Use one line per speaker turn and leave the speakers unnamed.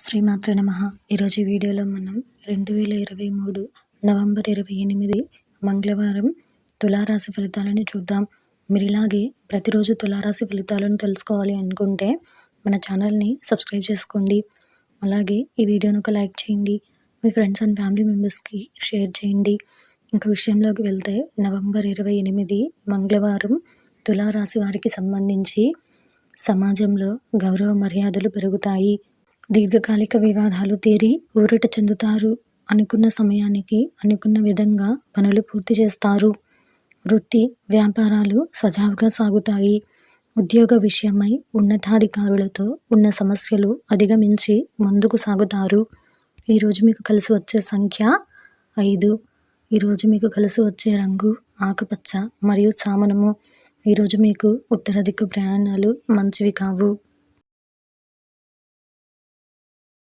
శ్రీమాత్రే నమః. ఈరోజు ఈ వీడియోలో మనం 2023 నవంబర్ 28 మంగళవారం తులారాశి ఫలితాలను చూద్దాం. మీరు ఇలాగే ప్రతిరోజు తులారాశి ఫలితాలను తెలుసుకోవాలి అనుకుంటే మన ఛానల్ని సబ్స్క్రైబ్ చేసుకోండి. అలాగే ఈ వీడియోను ఒక లైక్ చేయండి. మీ ఫ్రెండ్స్ అండ్ ఫ్యామిలీ మెంబర్స్కి షేర్ చేయండి. ఇంకా విషయంలోకి వెళ్తే నవంబర్ 28 మంగళవారం తులారాశి వారికి సంబంధించి సమాజంలో గౌరవ మర్యాదలు పెరుగుతాయి. దీర్ఘకాలిక వివాదాలు తీరి ఊరట చెందుతారు. అనుకున్న సమయానికి అనుకున్న విధంగా పనులు పూర్తి చేస్తారు. వృత్తి వ్యాపారాలు సజావుగా సాగుతాయి. ఉద్యోగ విషయమై ఉన్నతాధికారులతో ఉన్న సమస్యలు అధిగమించి ముందుకు సాగుతారు. ఈరోజు మీకు కలిసి వచ్చే సంఖ్య 5. ఈరోజు మీకు కలిసి వచ్చే రంగు ఆకుపచ్చ మరియు చామనము. ఈరోజు మీకు ఉత్తర దిక్కు ప్రయాణాలు మంచివి కావు.